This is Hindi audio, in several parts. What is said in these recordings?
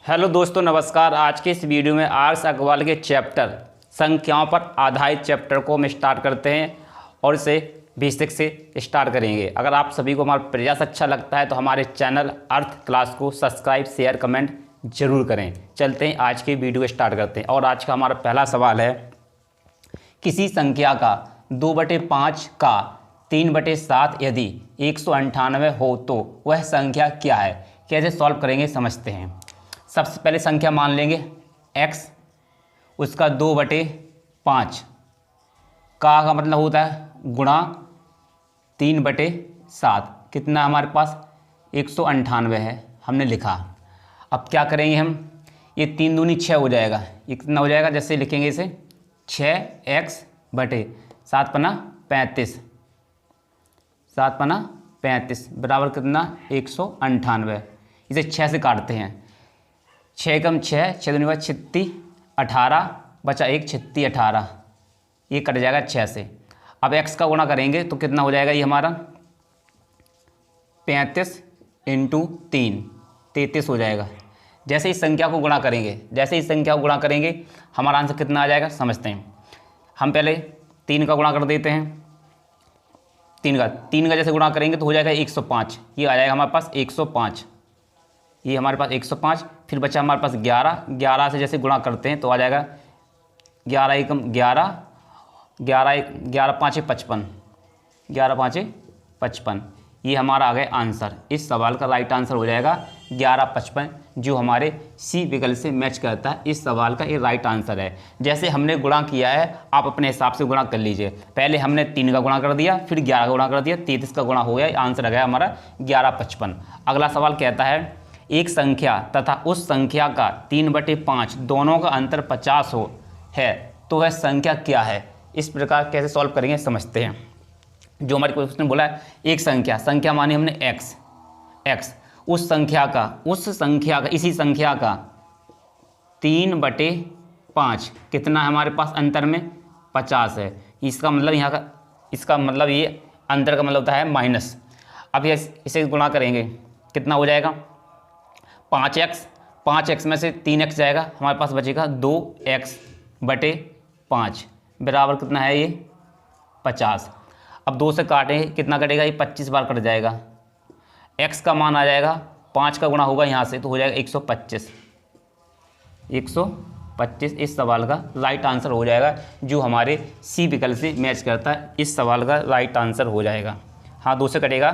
हेलो दोस्तों, नमस्कार। आज के इस वीडियो में आर्स अग्रवाल के चैप्टर संख्याओं पर आधारित चैप्टर को हम स्टार्ट करते हैं और इसे बेसिक से स्टार्ट करेंगे। अगर आप सभी को हमारा प्रयास अच्छा लगता है तो हमारे चैनल अर्थ क्लास को सब्सक्राइब, शेयर, कमेंट जरूर करें। चलते हैं, आज की वीडियो स्टार्ट करते हैं। और आज का हमारा पहला सवाल है, किसी संख्या का 2/5 का 3/7 यदि 198 हो तो वह संख्या क्या है। कैसे सॉल्व करेंगे समझते हैं। सबसे पहले संख्या मान लेंगे x, उसका 2/5 का मतलब होता है गुणा 3/7। कितना हमारे पास 198 है, हमने लिखा। अब क्या करेंगे हम, ये 3 दूनी 6 हो जाएगा। ये कितना हो जाएगा, जैसे लिखेंगे इसे 6x/7 पना 35, 7 पना 35 बराबर कितना 198। इसे 6 से काटते हैं। 6 कम 6, 6 दूनी 36, 18 बचा 1, 36 18, ये कट जाएगा 6 से। अब x का गुणा करेंगे तो कितना हो जाएगा, ये हमारा 35 × 3 33 हो जाएगा। जैसे इस संख्या को गुणा करेंगे, हमारा आंसर कितना आ जाएगा समझते हैं। हम पहले 3 का गुणा कर देते हैं। 3 का जैसे गुणा करेंगे तो हो जाएगा 105। ये आ जाएगा हमारे पास 105, ये हमारे पास 105। फिर बचा हमारे पास 11 से जैसे गुणा करते हैं तो आ जाएगा 11 एकम 11, 11 5 55, 11 5 55। ये हमारा आ गया आंसर। इस सवाल का राइट आंसर हो जाएगा 1155, जो हमारे सी विकल्प से मैच करता है। इस सवाल का ये राइट आंसर है। जैसे हमने गुणा किया है, आप अपने हिसाब से गुणा कर लीजिए। पहले हमने 3 का गुणा कर दिया, फिर 11 का गुणा कर दिया, 33 का गुणा हो गया। आंसर आ गया हमारा 1155। अगला सवाल कहता है, एक संख्या तथा उस संख्या का 3/5 दोनों का अंतर 50 है तो वह संख्या क्या है। इस प्रकार कैसे सॉल्व करेंगे समझते हैं। जो हमारे क्वेश्चन बोला है, एक संख्या मानी हमने x, उस संख्या का इसी संख्या का 3/5 कितना है हमारे पास अंतर में 50 है। इसका मतलब यहाँ का, इसका मतलब ये अंतर का मतलब होता है माइनस। अब इसे गुणा करेंगे, कितना हो जाएगा 5x में से 3x जाएगा, हमारे पास बचेगा 2x/5 बराबर कितना है ये 50। अब 2 से काटेंगे, कितना कटेगा, ये 25 बार कट जाएगा। x का मान आ जाएगा, 5 का गुणा होगा यहाँ से तो हो जाएगा 125। इस सवाल का राइट आंसर हो जाएगा, जो हमारे सी विकल्प से मैच करता है। इस सवाल का राइट आंसर हो जाएगा। हाँ, 2 से कटेगा,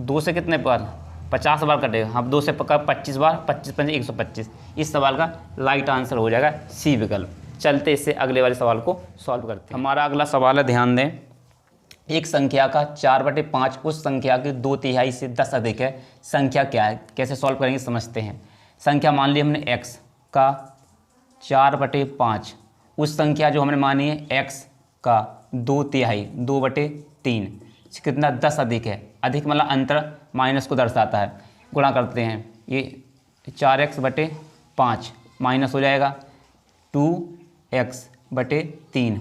2 से कितने बार 50 बार कटेगा। अब 2 से पक्का 25 बार, 25 5 125। इस सवाल का राइट आंसर हो जाएगा सी विकल्प। चलते इससे अगले वाले सवाल को सॉल्व करते हैं। हमारा अगला सवाल है, ध्यान दें, एक संख्या का 4/5 उस संख्या की 2/3 से 10 अधिक है, संख्या क्या है। कैसे सॉल्व करेंगे समझते हैं। संख्या मान ली हमने x का 4/5, उस संख्या जो हमने मानी है x का 2/3, 2/3 कितना 10 अधिक है। अधिक मतलब अंतर माइनस को दर्शाता है। गुणा करते हैं, ये 4x/5 माइनस हो जाएगा 2x/3।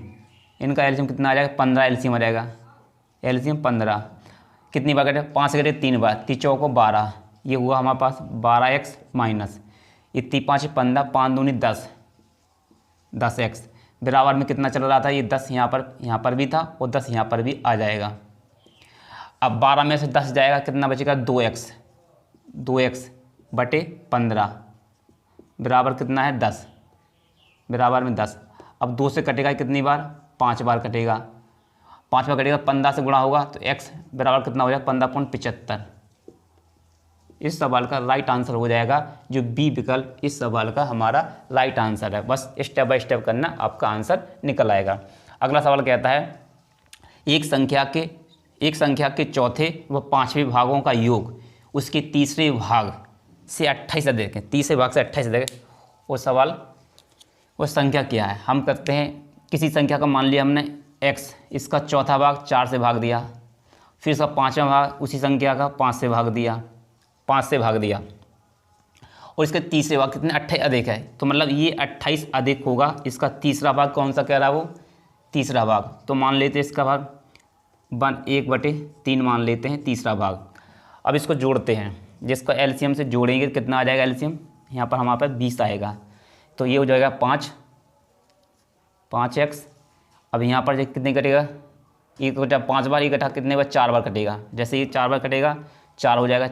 इनका एलसीएम कितना आ जाएगा 15 एलसीएम आ जाएगा। एलसीएम 15 कितनी बार कटे, 5 से कटे 3 बार, 3 चौको 12, ये हुआ हमारे पास 12x माइनस ये 3 5 15, 5 दूनी 10, 10x बराबर में कितना चल रहा था, ये 10 यहाँ पर भी था और 10 यहाँ पर भी आ जाएगा। अब 12 में से 10 जाएगा, कितना बचेगा 2x/15 बराबर कितना है 10, बराबर में 10। अब 2 से कटेगा कितनी बार, 5 बार कटेगा। 5 बार कटेगा, 15 से गुणा होगा तो x बराबर कितना हो जाएगा 15.75। इस सवाल का राइट आंसर हो जाएगा, जो बी विकल्प इस सवाल का हमारा राइट आंसर है। बस स्टेप बाय स्टेप करना, आपका आंसर निकल आएगा। अगला सवाल कहता है, एक संख्या के चौथे व 5वें भागों का योग उसके तीसरे भाग से 28 अधिक है। तीसरे भाग से 28 अधिक है, वो संख्या क्या है। हम करते हैं, किसी संख्या का मान लिया हमने x, इसका चौथा भाग 4 से भाग दिया, फिर इसका 5वां भाग उसी संख्या का 5 से भाग दिया और इसके तीसरे भाग कितने 28 अधिक है। तो मतलब ये 28 अधिक होगा, इसका तीसरा भाग कौन सा कह रहा है, वो तीसरा भाग। तो मान लेते हैं इसका भाग 1/3 मान लेते हैं तीसरा भाग। अब इसको जोड़ते हैं, जिसको एलसीएम से जोड़ेंगे कितना आ जाएगा, एलसीएम यहाँ पर हमारे पास 20 आएगा, तो ये हो जाएगा 5x। अब यहाँ पर कितने कटेगा, ये कटा 5 बार, ये कटा कितने बार, 4 बार कटेगा। जैसे ये 4 बार कटेगा 4 हो जाएगा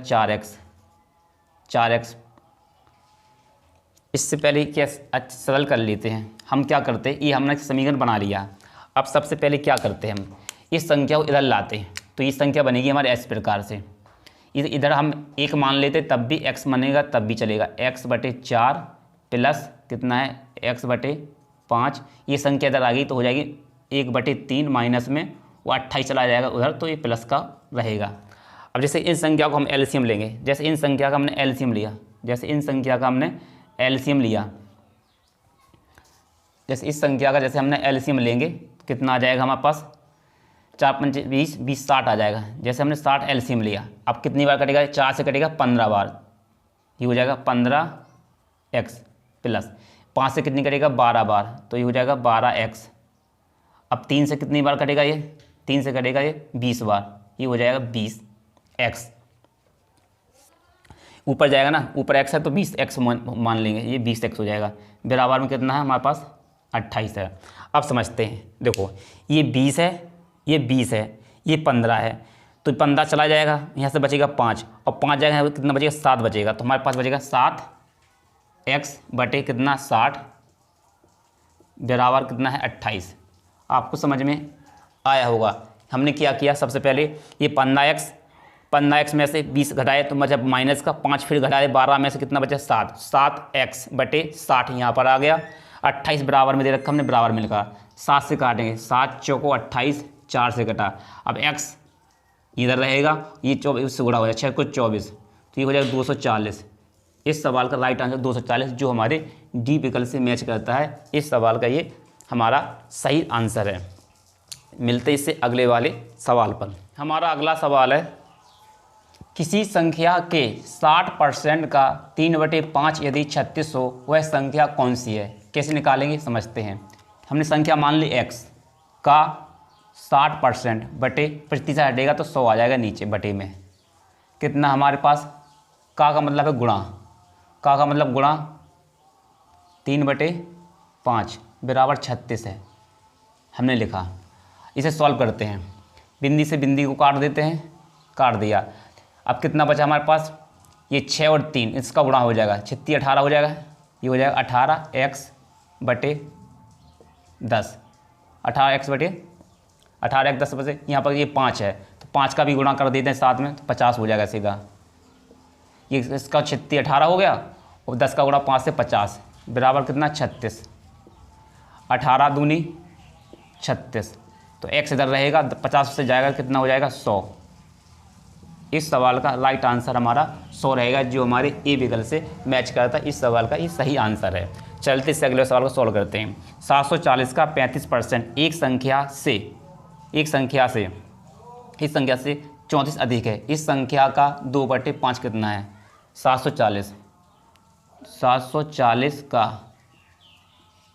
4x। इससे पहले क्या सरल कर लेते हैं, हम क्या करते हैं, ये हमने समीकरण बना लिया। अब सबसे पहले क्या करते हैं, हम इस संख्या को इधर लाते हैं, तो ये संख्या बनेगी हमारे इस प्रकार से। इधर हम 1 मान लेते तब भी x बनेगा, तब भी चलेगा। x/4 प्लस कितना है, x/5। ये संख्या इधर आ गई तो हो जाएगी 1/3, माइनस में वो 28 चला जाएगा उधर, तो ये प्लस का रहेगा। अब जैसे इन संख्या को हम एलसीएम लेंगे, जैसे इन संख्या का हमने एलसीएम लिया, जैसे इन संख्या का हमने एलसीएम लिया, जैसे इस संख्या का जैसे हमने एलसीएम लेंगे तो कितना आ जाएगा हमारे पास, 4 5 20, 20 60 आ जाएगा। जैसे हमने 60 एलसीएम लिया, अब कितनी बार कटेगा, 4 से कटेगा 15 बार, ये हो जाएगा 15x प्लस 5 से कितनी कटेगा, 12 बार, तो ये हो जाएगा 12x। अब 3 से कितनी बार कटेगा, ये 3 से कटेगा ये 20 बार, ये हो जाएगा 20x। ऊपर जाएगा ना, ऊपर x है तो 20x मान लेंगे, ये 20x हो जाएगा। बराबर में कितना है हमारे पास, 28 है। अब समझते हैं, देखो ये 20 है, ये 20 है, ये 15 है, तो 15 चला जाएगा, यहाँ से बचेगा 5, और 5 जाएगा कितना बचेगा, 7 बचेगा। तो हमारे पास बचेगा 7x बटे कितना 60 बराबर कितना है 28। आपको समझ में आया होगा। हमने क्या किया, सबसे पहले ये 15x में से 20 घटाए तो मतलब माइनस का 5, फिर घटाए 12 में से कितना बचा, 7x बटे 60 यहाँ पर आ गया। 28 बराबर में दे रखा हमने, बराबर में लिखा, 7 से काटेंगे, 7 चौको 28, 4 से कटा। अब x इधर रहेगा, ये 24 से गुणा हो जाएगा, 6 को 24, तो ये हो जाएगा 240। इस सवाल का राइट आंसर 240, जो हमारे डी विकल्प से मैच करता है। इस सवाल का ये हमारा सही आंसर है। मिलते इससे अगले वाले सवाल पर। हमारा अगला सवाल है, किसी संख्या के 60% का 3/5 यदि 36 हो, वह संख्या कौन सी है। कैसे निकालेंगे समझते हैं। हमने संख्या मान ली x का 60% बटे प्रतिशत हटेगा तो 100 आ जाएगा नीचे बटे में। कितना हमारे पास, का मतलब है गुणा, का मतलब गुणा 3/5 बराबर 36 है, हमने लिखा। इसे सॉल्व करते हैं, बिंदी से बिंदी को काट देते हैं, काट दिया। अब कितना बचा हमारे पास, ये 6 और 3 इसका गुणा हो जाएगा, 36 18 हो जाएगा, ये हो जाएगा 18x बटे 10, 18x बटे 18x 10 बचे। यहाँ पर ये 5 है तो 5 का भी गुणा कर देते हैं साथ में, तो 50 हो जाएगा सीधा। ये इसका 36 18 हो गया, और 10 का गुणा 5 से 50 बराबर कितना 36, 18 दूनी 36, तो x इधर रहेगा, 50 से जाएगा कितना हो जाएगा 100। इस सवाल का राइट आंसर हमारा 100 रहेगा, जो हमारे ए विकल्प से मैच करता है। इस सवाल का ये सही आंसर है। चलते इससे अगले सवाल को सॉल्व करते हैं। 740 का 35% एक संख्या से इस संख्या से 34 अधिक है। इस संख्या का 2/5 कितना है, 740 का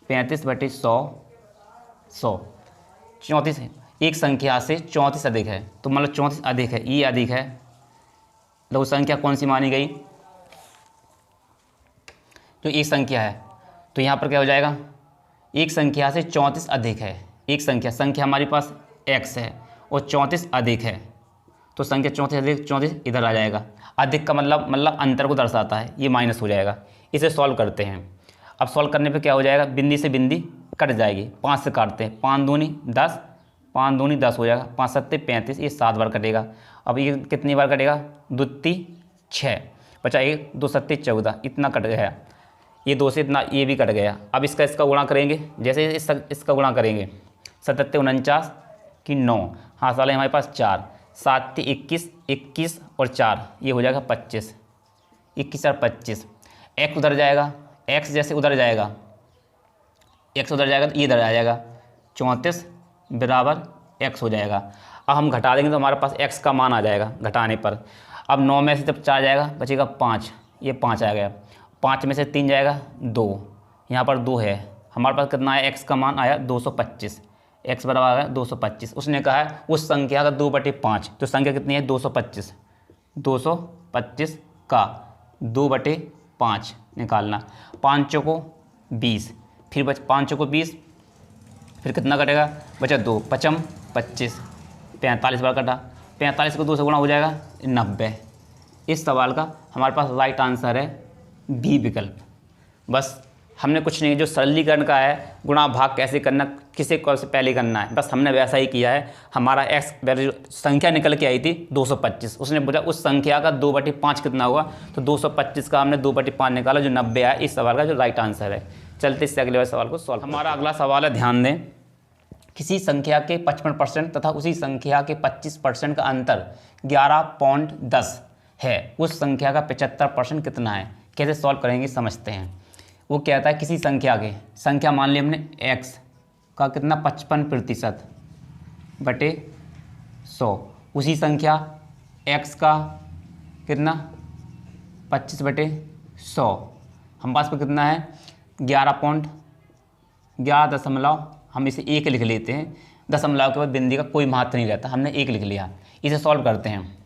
35/100 34 है। एक संख्या से 34 अधिक है, तो मतलब 34 अधिक है, ये अधिक है, तो संख्या कौन सी मानी गई, जो एक संख्या है। तो यहाँ पर क्या हो जाएगा, एक संख्या से 34 अधिक है। एक संख्या हमारे पास x है और 34 अधिक है, तो संख्या 34 अधिक 34 इधर आ जाएगा। अधिक का मतलब अंतर को दर्शाता है, ये माइनस हो जाएगा। इसे सॉल्व करते हैं। अब सॉल्व करने पे क्या हो जाएगा, बिंदी से बिंदी कट जाएगी, 5 से काटते हैं, 5 दूनी 10, 5 दूनी 10 हो जाएगा, 5 7 35, ये 7 बार कटेगा। अब ये कितनी बार कटेगा, 2 3 6 बचा, 1 2 7 14, इतना कट गया। ये 2 से इतना ये भी कट गया। अब इसका गुणा करेंगे, जैसे इसका गुणा करेंगे, 7 49 की 9, हाँ साल है हमारे पास 4, 7 21, 21 और 4, ये हो जाएगा 25, 21 और 25। x उधर जाएगा, x जैसे उधर जाएगा, x उधर जाएगा तो ये इधर आ जाएगा, 34 बराबर x हो जाएगा। अब हम घटा देंगे तो हमारे पास x का मान आ जाएगा घटाने पर। अब 9 में से जब 4 जाएगा बचेगा 5, ये 5 आ गया, 5 में से 3 जाएगा 2, यहाँ पर 2 है, हमारे पास कितना आया, x का मान आया 225, x बराबर आ गया 225। उसने कहा है उस संख्या का 2/5, तो संख्या कितनी है 225 का 2/5 5 निकालना, 5 चौको 20, फिर 5 चौको 20, फिर कितना कटेगा, बचा 2, 5 25, 45 बार कटा, 45 को 2 से गुणा हो जाएगा 90। इस सवाल का हमारे पास राइट आंसर है बी विकल्प। बस हमने कुछ नहीं, जो सरलीकरण का है, गुणा भाग कैसे करना, किसे कौन से पहले करना है, बस हमने वैसा ही किया है। हमारा एक्स वैल्यू संख्या निकल के आई थी 225, उसने बोला उस संख्या का 2/5 कितना होगा, तो 225 का हमने 2/5 निकाला जो 90 आया। इस सवाल का जो राइट आंसर है। चलते इससे अगले सवाल को सॉल्व। हमारा अगला सवाल है, ध्यान दें, किसी संख्या के 55% तथा उसी संख्या के 25% का अंतर 11.10 है, उस संख्या का 75% कितना है। कैसे सॉल्व करेंगे समझते हैं। वो कहता है किसी संख्या के, संख्या मान ली हमने x का कितना 55% बटे 100, उसी संख्या x का कितना 25 बटे 100, हम पास पर कितना है 11.11, हम इसे 1 लिख लेते हैं, दशमलव के बाद बिंदी का कोई महत्व नहीं रहता, हमने 1 लिख लिया। इसे सॉल्व करते हैं,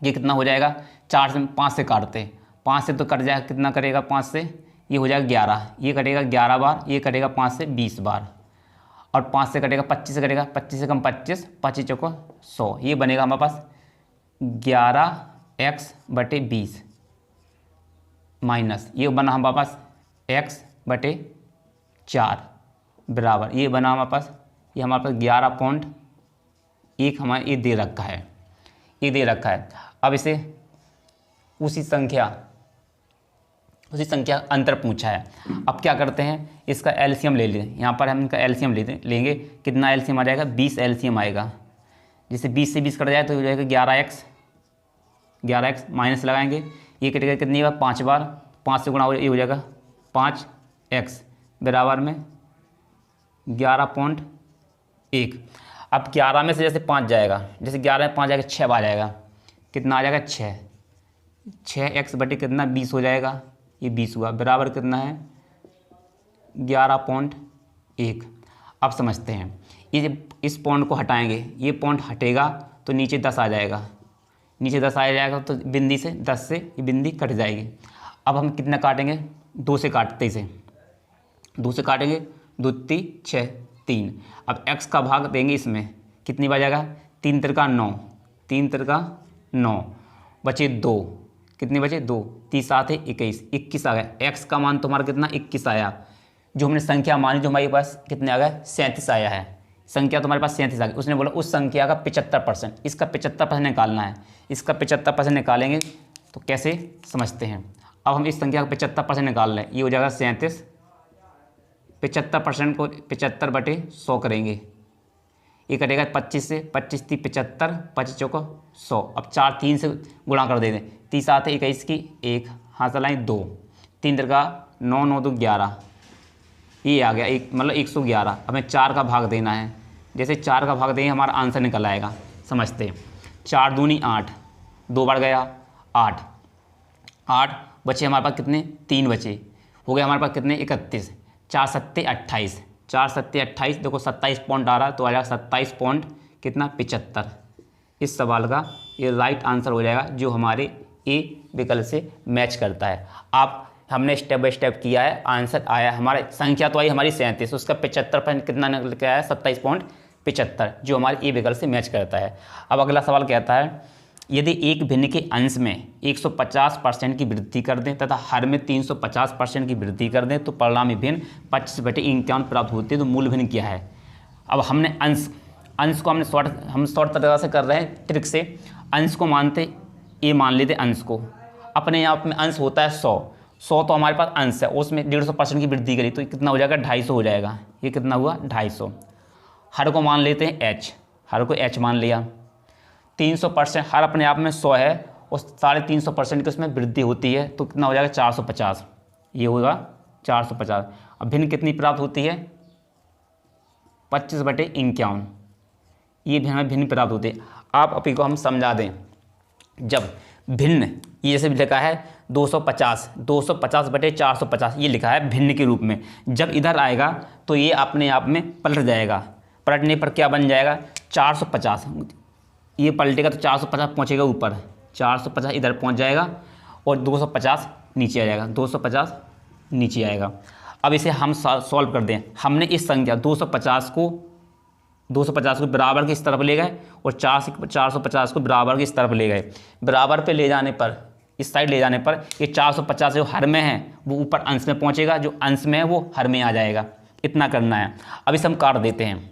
ये कितना हो जाएगा, 4 से 5 से काटते हैं, 5 से तो कट जाएगा, कितना करेगा 5 से, ये हो जाएगा 11, ये कटेगा 11 बार, ये कटेगा 5 से 20 बार, और 5 से कटेगा 25 से कटेगा, 25 से कम 25, 25 चौको 100, ये बनेगा हमारे पास 11x बटे 20 माइनस ये बना हमारे पास x बटे 4 बराबर ये बना हमारे पास, ये हमारे पास 11.1 हमारे ये दे रखा है, ये दे रखा है। अब इसे उसी संख्या अंतर पूछा है। अब क्या करते हैं, इसका एलसीएम ले लें। यहाँ पर हम इनका एलसीएम लेंगे, कितना एलसीएम आ जाएगा, 20 एलसीएम आएगा। जैसे 20 से 20 कट जाए तो हो जाएगा 11x माइनस लगाएंगे, ये कटेगा कितनी बार 5 बार, 5 से गुणा ये हो जाएगा 5x बराबर में 11.1। अब 11 में से जैसे 5 जाएगा, जैसे 11 में 5 जाएगा 6 बार जाएगा, कितना आ जाएगा 6x बटे कितना 20 हो जाएगा, ये 20 हुआ बराबर कितना है 11.1। अब समझते हैं, ये इस पॉइंट को हटाएंगे, ये पॉइंट हटेगा तो नीचे 10 आ जाएगा, नीचे 10 आ जाएगा तो बिंदी से 10 से ये बिंदी कट जाएगी। अब हम कितना काटेंगे, 2 से काटते इसे, 2 से काटेंगे, 2 3 6 3। अब x का भाग देंगे इसमें, कितनी बार जाएगा 3 तिरका 9, 3 तिरका 9, बचे 2, कितने बचे 2, 3 7 है 21 आ गया। x का मान तुम्हारा कितना 21 आया, जो हमने संख्या मानी जो हमारे पास कितने आ गया 37 आया है, संख्या तुम्हारे पास 37 आ गई। उसने बोला उस संख्या का 75%, इसका 75% निकालना है, इसका 75% निकालेंगे तो कैसे समझते हैं। अब हम इस संख्या का 75% निकाल रहे हैं, ये हो जाएगा 37, 75% को 75 बटे 100 करेंगे, ये कटेगा 25 से, 25 3 75, 25 चौको 100। अब 4 3 से गुणा कर देते हैं, 3 7 है 21 की 1 हाथ चलाएँ 2, 3 तिरका 9 9 2 11, ये आ गया एक मतलब 111। हमें 4 का भाग देना है, जैसे 4 का भाग देंगे हमारा आंसर निकल आएगा। समझते हैं, 4 दूनी 8, 2 बार गया 8, 8 बचे हमारे पास कितने 3 बचे, हो गया हमारे पास कितने 31, 4 सत्ते 28, 4 सत्ते 28, देखो 27 पॉइंट आ रहा है तो आ जाएगा 27 पॉइंट कितना 75। इस सवाल का ये राइट आंसर हो जाएगा जो हमारे ए विकल्प से मैच करता है। आप हमने स्टेप बाय स्टेप किया है, आंसर आया हमारा, संख्या तो आई हमारी 37, उसका 75% कितना निकल के आया 27.75, जो हमारे ए विकल्प से मैच करता है। अब अगला सवाल कहता है, यदि एक भिन्न के अंश में 150% की वृद्धि कर दें तथा हर में 350% की वृद्धि कर दें तो परिणामी भिन्न 25/51 प्राप्त होती है, तो मूल भिन्न क्या है। अब हमने अंश को हमने शॉर्ट तरह से कर रहे हैं ट्रिक से, अंश को मानते ए मान लेते अंश को, अपने आप में अंश होता है 100 तो हमारे पास अंश है, उसमें 150% की वृद्धि करी तो कितना हो जाएगा 250 हो जाएगा, ये कितना हुआ 250। हर को मान लेते हैं h, हर को h मान लिया, 300% हर अपने आप में 100 है और 350% की उसमें वृद्धि होती है तो कितना हो जाएगा 450, ये होगा 450। अब भिन्न कितनी प्राप्त होती है 25/51, ये भी हमें भिन्न प्राप्त होती है। आप अपनी को हम समझा दें, जब भिन्न ये जैसे भी लिखा है 250/450 ये लिखा है भिन्न के रूप में, जब इधर आएगा तो ये अपने आप में पलट जाएगा, पलटने पर क्या बन जाएगा 450, ये पलटेगा तो 450 पहुँचेगा ऊपर, 450 इधर पहुँच जाएगा और 250 नीचे आ जाएगा, 250 नीचे आएगा। अब इसे हम सॉल्व कर दें। हमने इस संख्या 250 को बराबर के इस तरफ ले गए और 450 को बराबर के इस तरफ ले गए। बराबर पे ले जाने पर, इस साइड ले जाने पर ये 450 जो हर में है वो ऊपर अंश में पहुंचेगा, जो अंश में है वो हर में आ जाएगा। इतना करना है। अब इसे हम काट देते हैं।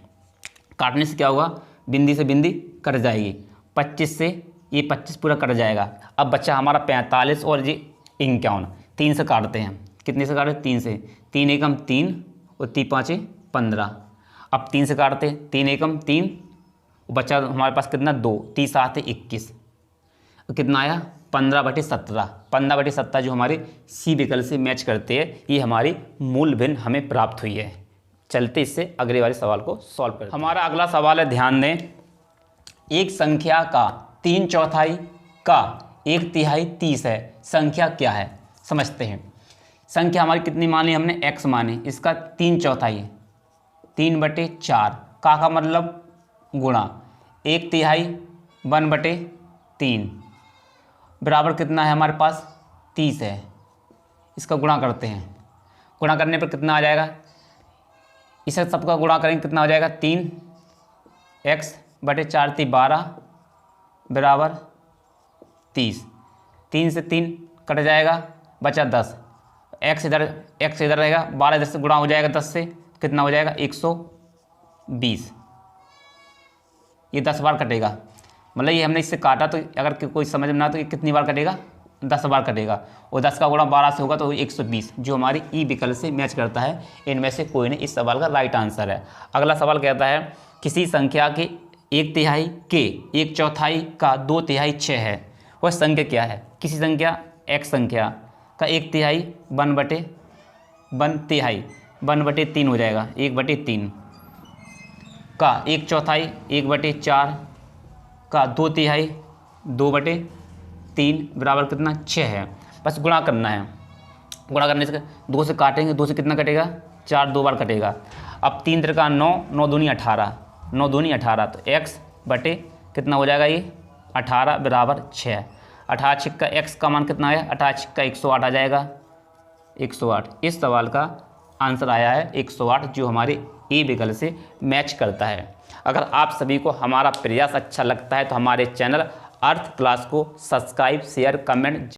काटने से क्या होगा, बिंदी से बिंदी कट जाएगी, 25 से ये 25 पूरा कट जाएगा। अब बच्चा हमारा 45 और ये 51, 3 से काटते हैं। कितने से काटते हैं, 3 से। 3 एकम 3 और 3 पाँचे 15। अब 3 से काटते हैं, 3 एकम 3, बच्चा हमारे पास कितना 2, 3 7 21, कितना आया 15/17। 15/17 जो हमारे सी विकल्प से मैच करते हैं, ये हमारी मूल भिन्न हमें प्राप्त हुई है। चलते इससे अगले वाले सवाल को सॉल्व करते हैं। हमारा अगला सवाल है, ध्यान दें, एक संख्या का 3/4 का 1/3 30 है, संख्या क्या है? समझते हैं। संख्या हमारी कितनी मानी हमने, x माने, इसका 3/4 3/4 का मतलब गुणा 1/3 1/3 बराबर कितना है हमारे पास 30 है। इसका गुणा करते हैं। गुणा करने पर कितना आ जाएगा, इसे सबका गुणा करेंगे कितना हो जाएगा 3x/4 12 बराबर 30। 3 से 3 कट जाएगा, बचा 10। x इधर रहेगा, 12 इधर से गुणा हो जाएगा 10 से, कितना हो जाएगा 120। ये 10 बार कटेगा, मतलब ये हमने इससे काटा तो अगर कोई समझ में ना तो ये कितनी बार कटेगा, 10 बार कटेगा। और 10 का गुणा 12 से होगा तो 120, जो हमारी ई विकल्प से मैच करता है। इनमें से कोई नहीं इस सवाल का राइट आंसर है। अगला सवाल कहता है, किसी संख्या के 1/3 के 1/4 का 2/3 6 है, वह संख्या क्या है? किसी संख्या x संख्या का 1/3 1/3 हो जाएगा, 1/3 का 1/4 1/4 का 2/3 2/3 बराबर कितना 6 है। बस गुणा करना है। गुणा करने से 2 से काटेंगे, 2 से कितना कटेगा 4, 2 बार कटेगा। अब 3 3 9, 9 दूनी 18, 9 दूनी 18, तो x बटे कितना हो जाएगा ये 18 बराबर 6। 18 छिक्का x का मान कितना है, 18 छिक्का 108 आ जाएगा, 108। इस सवाल का आंसर आया है 108, जो हमारे ए विकल्प से मैच करता है। अगर आप सभी को हमारा प्रयास अच्छा लगता है तो हमारे चैनल अर्थ क्लास को सब्सक्राइब, शेयर, कमेंट